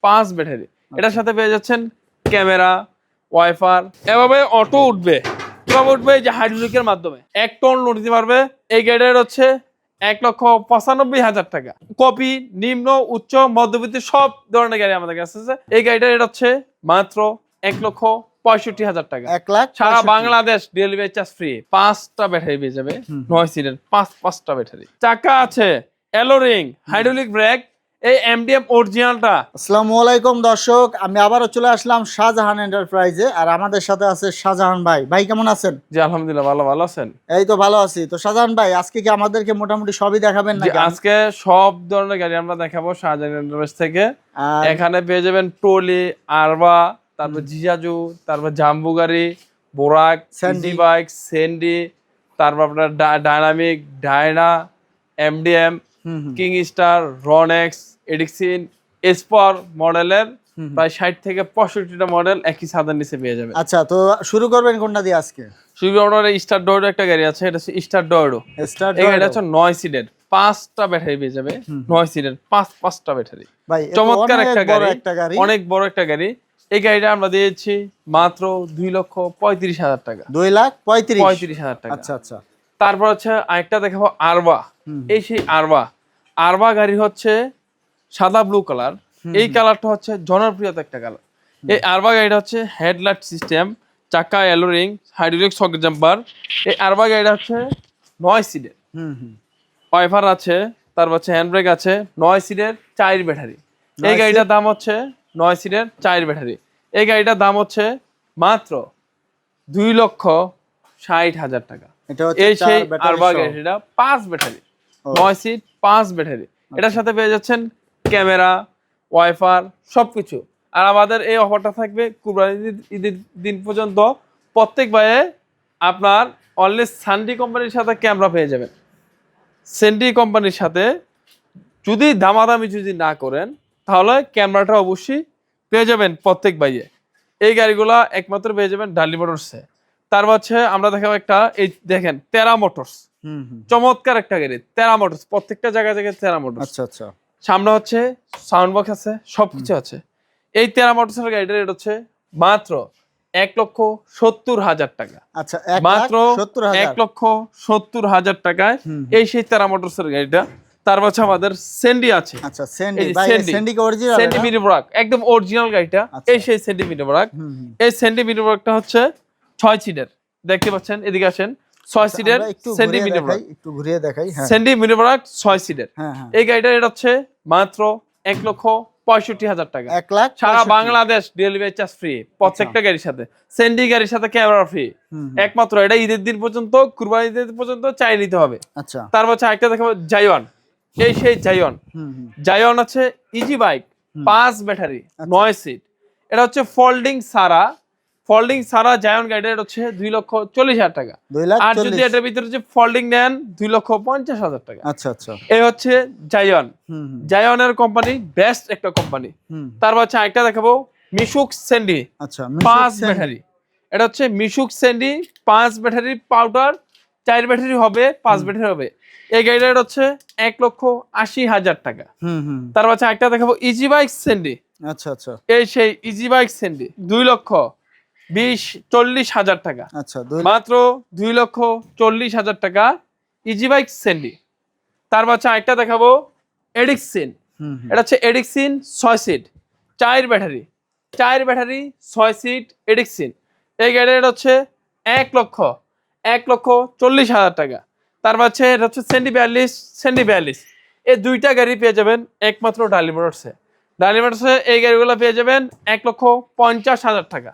5 battery. এটার সাথে পেয়ে যাচ্ছেন ক্যামেরা, ওয়াইফার, এভাবে অটো উঠবে। কিভাবে উঠবে? যে হাইড্রোলিকের মাধ্যমে 1 টন লোড দিতে পারবে। এই গাড়িটার হচ্ছে 1,95,000 টাকা। কপি, নিম্ন, উচ্চ, মধ্যবিত্ত সব ধরনের গাড়ি আমাদের কাছে আছে। এই গাড়িটার রেট হচ্ছে মাত্র 1,65,000 টাকা। 1,65,000 সারা বাংলাদেশ ডেলিভারি চার্জ ফ্রি। 5টা ব্যাটারি পেয়ে যাবে, 9 সিটের 5টা ব্যাটারি। চাকা আছে, অ্যালোরিং, হাইড্রোলিক ব্রেক, এই এমডিএম অরিজিনালটা। আসসালামু আলাইকুম দর্শক, আমি আবারও চলে আসলাম শাহজাহান এন্টারপ্রাইজে। আর আমাদের সাথে আছে শাহজাহান ভাই। ভাই কেমন আছেন? জি আলহামদুলিল্লাহ, ভালো আছেন? এই তো ভালো আছি। তো শাহজাহান ভাই, আজকে কি আমাদেরকে মোটামুটি সবই দেখাবেন জি, নাকি? আজকে সব ধরনের গাড়ি আমরা দেখাবো শাহজাহান এন্টারপ্রাইজ থেকে। আর এখানে পেয়ে যাবেন ট্রলি, আরবা, তারপর জিজাজু, তারপর জাম্বু গাড়ি, বোরাক, স্যান্ডি। ইজি বাইক, সেন্ডি, তারপর আপনার dynamic, Dyna, MDM, king star, Ronex, এডিক্সিন, এসপর মডেলের প্রায় 60 থেকে 65টা মডেল একই ছাদের নিচে পেয়ে যাবেন। আচ্ছা, তো শুরু করবেন কোনটা দিয়ে আজকে? সুইফট স্টার ডয়েডো একটা গাড়ি আছে, এটা হচ্ছে স্টার ডয়েডো। এই গাড়িটা হচ্ছে 9 সিটের, 5টা ব্যাটারি পেয়ে যাবে। 9 সিটের 5টা ব্যাটারি। ভাই চমৎকার একটা গাড়ি, অনেক বড় একটা গাড়ি। এই গাড়িটা আমরা দিয়েছি মাত্র 2,35,000 টাকা। 2,35,000 টাকা। আচ্ছা আচ্ছা। তারপর হচ্ছে আরেকটা দেখাবো আরবা। এই সেই আরবা গাড়ি হচ্ছে সাদা ব্লু কালার। এই কালারটা হচ্ছে জনপ্রিয়তা একটা কালার। এই আরবা গাড়িটা হচ্ছে হেডলাইট সিস্টেম, চাকা অ্যালোরিং, হাইড্রোলিক শক জাম্পার। এই আরবা গাড়িটা হচ্ছে 9 সিটের, ওয়াইফার আছে, তারপর হচ্ছে হ্যান্ড ব্রেক আছে, 9 সিটের 4 ব্যাটারি। এই গাড়িটার দাম হচ্ছে 9 সিটের 4 ব্যাটারি। এই গাড়িটার দাম হচ্ছে মাত্র 2,60,000 টাকা। এই সেই আরবা গাড়িটা 5 ব্যাটারি, 9 সিট 5 ব্যাটারি। এটার সাথে পেয়ে যাচ্ছেন ক্যামেরা, ওয়াইফার, সবকিছু। আর আমাদের এই অফারটা থাকবে কুরবানি ঈদের দিন পর্যন্ত। প্রত্যেক ভাইয়ে আপনার অনলি সানডি কোম্পানির সাথে ক্যামেরা পেয়ে যাবেন। সেন্ডি কোম্পানির সাথে যদি দামাদামি যদি না করেন, তাহলে ক্যামেরাটা অবশ্যই পেয়ে যাবেন প্রত্যেক ভাইয়ে। এই গাড়িগুলা একমাত্র পেয়ে যাবেন ডালি মোটরসে। তার হচ্ছে আমরা দেখাবো একটা, এই দেখেন টেরা মোটরস, চমৎকার একটা গাড়ি টেরা মোটরস। প্রত্যেকটা জায়গায় টেরা মোটরস। আচ্ছা আচ্ছা। সামনে হচ্ছে সাউন্ড বক্স আছে, সবকিছু আছে। এই টেরা মোটরসের গাড়িটার রেট হচ্ছে মাত্র 1,70,000 টাকা। আচ্ছা, মাত্র 1,70,000 টাকায় এই সেই টেরা মোটরসের গাড়িটা। তার হচ্ছে আমাদের সেন্ডি আছে। আচ্ছা, সেন্ডি ভাই, সেন্ডি কি অরিজিনাল? সেন্ডি মিনি ব্রাক একদম অরিজিনাল গাড়িটা। এই সেই সেন্ডি মিনি ব্রাক। এই সেন্ডি মিনি ব্রাকটা হচ্ছে 6 সিটের, দেখতে পাচ্ছেন, এদিকে আসেন। 6 সিটের সেন্ডি মিনি ব্রাক, একটু ঘুরিয়ে দেখাই। হ্যাঁ, সেন্ডি মিনি ব্রাক 6 সিটের। এই গাড়িটার রেট হচ্ছে মাত্র 1,65,000 টাকা। 1,65,000 সারা বাংলাদেশ ডেলিভারি চার্জ ফ্রি প্রত্যেকটা গাড়ির সাথে। সেন্ডি গাড়ির সাথে ক্যামেরা ফ্রি। একমাত্র এটা ঈদের দিন পর্যন্ত, কুরবানি ঈদের পর্যন্ত চাই নিতে হবে। আচ্ছা, তারপর হচ্ছে আরেকটা দেখাবো জায়ন। এই সেই জায়ন আছে ইজি বাইক, 5 ব্যাটারি, 9 সিট। এটা হচ্ছে ফোল্ডিং সারা জায়ন গাড়িটা হচ্ছে 2,40,000 টাকা। আর যদি এটার ভিতরে যে ফোল্ডিং নেন 2,50,000 টাকা। আচ্ছা আচ্ছা। এই হচ্ছে জায়নের কোম্পানি, বেস্ট একটা কোম্পানি। তারপর হচ্ছে আরেকটা দেখাবো মিশুক সেন্ডি। আচ্ছা, 5 ব্যাটারি। এটা হচ্ছে মিশুক সেন্ডি 5 ব্যাটারি পাউডার, 4 ব্যাটারি হবে, 5 ব্যাটারি হবে। এই গাড়িটার হচ্ছে 1,80,000 টাকা। তারপর হচ্ছে একটা দেখাবো ইজি বাইক সেন্ডি। আচ্ছা আচ্ছা। এই সেই ইজি বাইক সেন্ডি 2,40,000 টাকা। আচ্ছা, মাত্র 2,40,000 টাকা ইজি বাইক সেন্ডি। তারপর হচ্ছে একটা দেখাবো এডিক্সিন। এটা হচ্ছে এডিক্সিন 6 সিট, 4 ব্যাটারি, 6 সিট এডিক্সিন। এই গাড়িটা হচ্ছে 1,40,000 টাকা। তারপর হচ্ছে এটা হচ্ছে সেন্ডি 42। এই দুইটা গাড়ি পেয়ে যাবেন একমাত্র ডালি মোটরসে। এই গাড়িগুলো পেয়ে যাবেন 1,50,000 টাকা।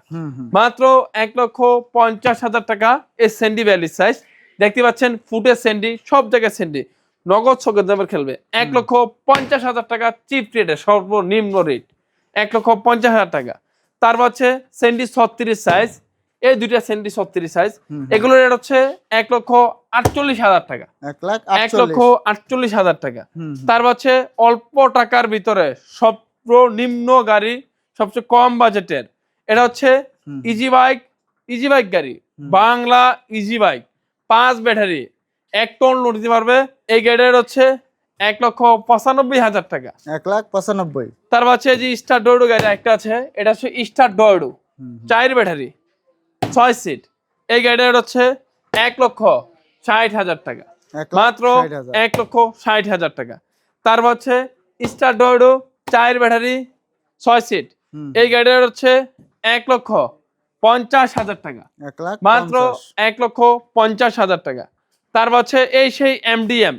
মাত্র 1,50,000 টাকা। এই সেন্ডি 42 সাইজ দেখতে পাচ্ছেন, ফুটের সেন্ডি, সব জায়গায় সেন্ডি, নগদ ছকের দামে খেলবে। 1,50,000 টাকা চিপ রেটে, সর্বনিম্ন রেট 1,50,000 টাকা। তারপর হচ্ছে সেন্ডি 36 সাইজ, এই দুইটা সেন্ডি 36 সাইজ, এগুলোর রেট হচ্ছে 1,48,000 টাকা। 1,48,000 টাকা। তারপর হচ্ছে অল্প টাকার ভিতরে সর্বনিম্ন গাড়ি, সবচেয়ে কম বাজেটের, এটা হচ্ছে ইজি বাইক গাড়ি, Bangla easy bike, 5 battery, 1 ton load দিতে পারবে। এই গাড়ির হচ্ছে 1,95,000 টাকা। 1,95,000। তারপর হচ্ছে যে স্টার ডোডো গাড়ি একটা আছে, এটা হচ্ছে স্টার ডোডো 4 ব্যাটারি 6 সিট। এই গাড়িটা হচ্ছে 1,60,000 টাকা, মাত্র 1,60,000 টাকা। তারপর হচ্ছে স্টার ডোডো 4 ব্যাটারি 6 সিট, এই গাড়িটা হচ্ছে 1,50,000 টাকা, মাত্র 1,50,000 টাকা। তারপর হচ্ছে এই সেই এমডিএম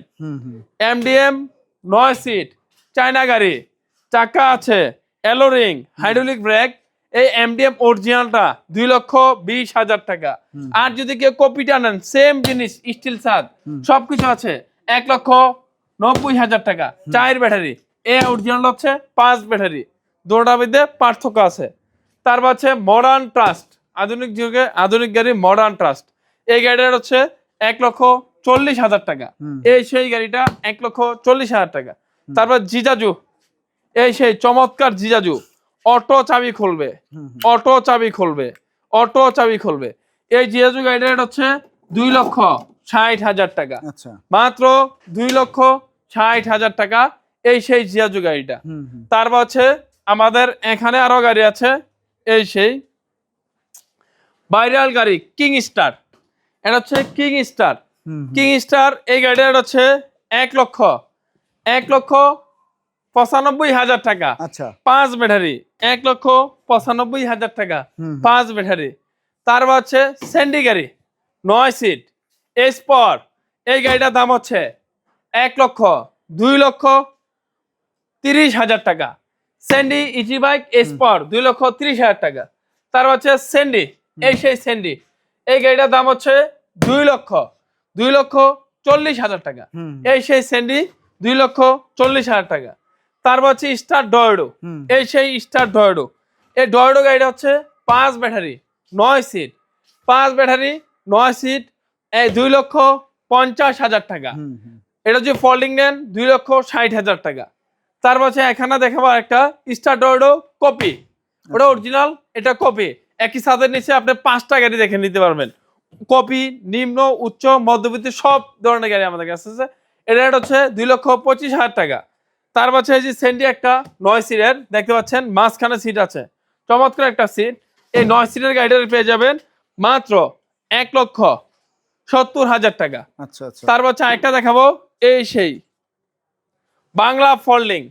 9 সিট চায়না গাড়ি, চাকা আছে, এলোরিং, হাইড্রোলিক ব্রেক। এই এমডিএম অরিজিনালটা 2,20,000 টাকা। আর যদি কেউ কপিটা নেন সেম জিনিস স্টিল ছাদ সবকিছু আছে, 1,90,000 টাকা। 4 ব্যাটারি, এই অরিজিনাল হচ্ছে 5 ব্যাটারি, দুটোটার মধ্যে পার্থক্য আছে। তারপর হচ্ছে মডার্ন ট্রাস্ট, আধুনিক যুগে আধুনিক গাড়ি মডার্ন ট্রাস্ট, এই গাড়িটার হচ্ছে 1,40,000 টাকা। এই সেই গাড়িটা 1,40,000 টাকা। তারপর জিজাজু, এই সেই চমৎকার জিজাজু, অটো চাবি খুলবে, অটো চাবি খুলবে, অটো চাবি খুলবে। এই জিজাজু গাড়িটা হচ্ছে 2,60,000 টাকা, মাত্র 2,60,000 টাকা। এই সেই জিজাজু গাড়িটা। তারপর হচ্ছে আমাদের এখানে আরো গাড়ি আছে, এই সেই ভাইরাল গাড়ি কিং স্টার, এটা হচ্ছে কিং স্টার। কিং স্টার এই গাড়িটা হচ্ছে 1,95,000 টাকা, 5 ব্যাটারি, 1,95,000 টাকা, 5 ব্যাটারি। তারপর হচ্ছে স্যান্ডি গাড়ি 9 সিট এসপর, এই গাড়িটার দাম হচ্ছে 2,30,000 টাকা। স্যান্ডি ইজি বাইক এসপর 2,30,000 টাকা। তারপর হচ্ছে স্যান্ডি, এই সেই স্যান্ডি, এই গাড়িটার দাম হচ্ছে 2,40,000 টাকা। এই সেই স্যান্ডি 2,40,000 টাকা। তারপর হচ্ছে স্টার ডয়েডো, এই সেই স্টার ডয়েডো। এই ডয়েডো গাড়িটা হচ্ছে 5 ব্যাটারি 9 সিট, 5 ব্যাটারি 9 সিট, এই 2,50,000 টাকা। এটা যদি ফোল্ডিং নেন 2,60,000 টাকা। তারপর হচ্ছে এখানে দেখাবো একটা স্টার ডয়েডো কপি, ওটা অরিজিনাল, এটা কপি। একই ছাদের নিচে আপনি 5টা গাড়ি দেখে নিতে পারবেন, কপি, নিম্ন, উচ্চ, মধ্যবিত্ত সব ধরনের গাড়ি আমাদের কাছে আছে। এটা হচ্ছে 2,25,000 টাকা। তারপর হচ্ছে এই যে স্যান্ডি একটা 9 সিটের দেখতে পাচ্ছেন, মাঝখানে সিট আছে, চমৎকার একটা সিট। এই 9 সিটের গাড়িটা পেয়ে যাবেন মাত্র 1,70,000 টাকা। তারপর হচ্ছে আরেকটা দেখাবো, এই সেই Bangla folding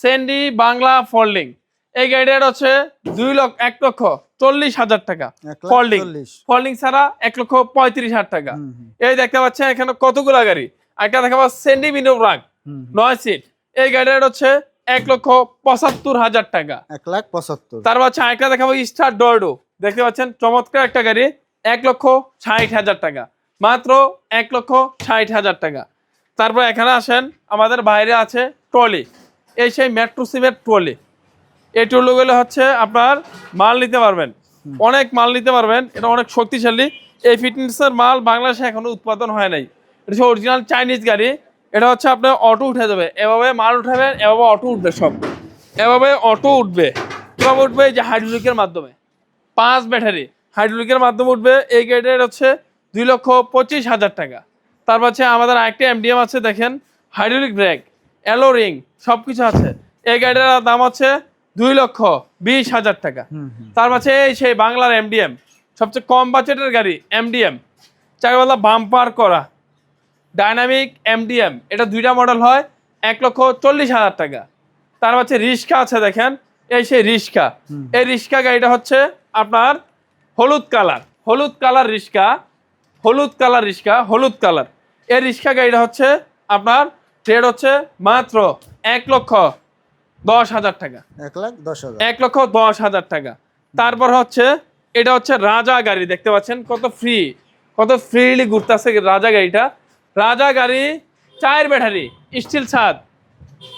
Sandy Bangla folding, এই গাড়িটা হচ্ছে 1,40,000 টাকা। ফোল্ডিং ছাড়া 1,35,000 টাকা। এই দেখতে পাচ্ছেন এখানে কতগুলো গাড়ি। একটা দেখাবো স্যান্ডি মিনো ব্রাগ 9 সিট, এই গাড়িটা হচ্ছে 1,75,000 টাকা। 1,75,000। তারপর হচ্ছে আরেকটা দেখাবো স্টার ডয়েডো, দেখতে পাচ্ছেন চমৎকার একটা গাড়ি, 1,60,000 টাকা, মাত্র 1,60,000 টাকা। তারপর এখানে আসেন, আমাদের বাইরে আছে ট্রলি, এই সেই মেট্রো সিমের ট্রলি। এই ট্রলিগুলো হচ্ছে আপনার মাল নিতে পারবেন, অনেক মাল নিতে পারবেন, এটা অনেক শক্তিশালী। এই ফিটনেসের মাল বাংলাদেশে এখনো উৎপাদন হয় নাই, এটা হচ্ছে অরিজিনাল চাইনিজ গাড়ি। এটা হচ্ছে আপনার অটো উঠে যাবে, এভাবে মাল উঠাবেন, এভাবে অটো উঠবে, সব এভাবে অটো উঠবে। কীভাবে উঠবে? যে হাইড্রোলিকের মাধ্যমে, 5 ব্যাটারি হাইড্রোলিকের মাধ্যমে উঠবে। এই গাড়িটার হচ্ছে 2,25,000 টাকা। তারপর হচ্ছে আমাদের আরেকটা এমডিএম আছে, দেখেন হাইড্রোলিক ব্রেক, এলোরিং সব কিছু আছে। এই গাড়িটার দাম হচ্ছে 2,20,000 টাকা। তারপর হচ্ছে এই সেই বাংলার এমডিএম, সবচেয়ে কম বাজেটের গাড়ি এমডিএম, চাকাওয়ালা বাম্পার করা ডাইনামিক এমডিএম, এটা 2টা মডেল হয়, 1,40,000 টাকা। তার হচ্ছে রিস্কা আছে, দেখেন এই সেই রিস্কা। এই রিস্কা গাড়িটা হচ্ছে আপনার হলুদ কালার রিস্কা, হলুদ কালার। এই রিস্কা গাড়িটা হচ্ছে আপনার ট্রেড হচ্ছে মাত্র 1,10,000 টাকা, 1,10,000 টাকা। তারপর হচ্ছে এটা হচ্ছে রাজা গাড়ি, দেখতে পাচ্ছেন কত ফ্রিলি ঘুরতেছে রাজা গাড়িটা। রাজা গাড়ি 4 ব্যাটারি স্টিল ছাদ।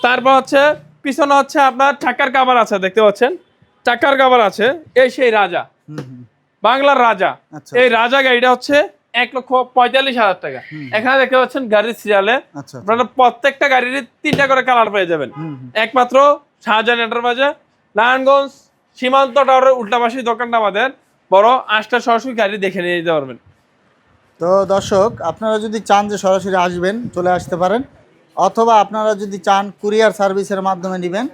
তারপর হচ্ছে পিছনে হচ্ছে আপনার চাকার কাভার আছে, দেখতে পাচ্ছেন চাকার কাভার আছে। এই সেই রাজা, বাংলার রাজা। এই রাজা গাড়িটা হচ্ছে 1,45,000 টাকা। এখানে দেখতে পাচ্ছেন গাড়ির সিরিয়ালে আপনারা প্রত্যেকটা গাড়ির 3টা করে কালার পেয়ে যাবেন। একমাত্র শাহজাহান এন্টারপ্রাইজে, নারায়ণগঞ্জ সীমান্ত টাওয়ারের উল্টাপাশে দোকানটা আমাদের, বড় 8টা সরাসরি গাড়ি দেখে নিয়ে যেতে পারবেন। তো দর্শক, আপনারা যদি চান যে সরাসরি আসবেন, চলে আসতে পারেন। অথবা আপনারা যদি চান কুরিয়ার সার্ভিসের মাধ্যমে নেবেন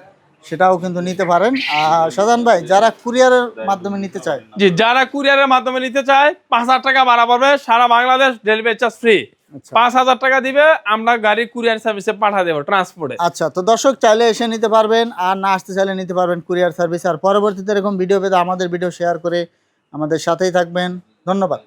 সেটাও কিন্তু নিতে পারেন। আর শাহজাহান ভাই, যারা কুরিয়ারের মাধ্যমে নিতে চায়, জি, যারা কুরিয়ারের মাধ্যমে নিতে চায় 5,000 টাকা ভাড়া পড়বে, সারা বাংলাদেশ ডেলিভারি চার্জ ফ্রি। 5,000 টাকা দিবে, আমরা গাড়ি কুরিয়ার সার্ভিসে পাঠিয়ে দেবো, ট্রান্সপোর্টে। আচ্ছা, তো দর্শক চাইলে এসে নিতে পারবেন, আর না আসতে চাইলে নিতে পারবেন কুরিয়ার সার্ভিস। আর পরবর্তীতে এরকম ভিডিও পেতে আমাদের ভিডিও শেয়ার করে আমাদের সাথেই থাকবেন। ধন্যবাদ।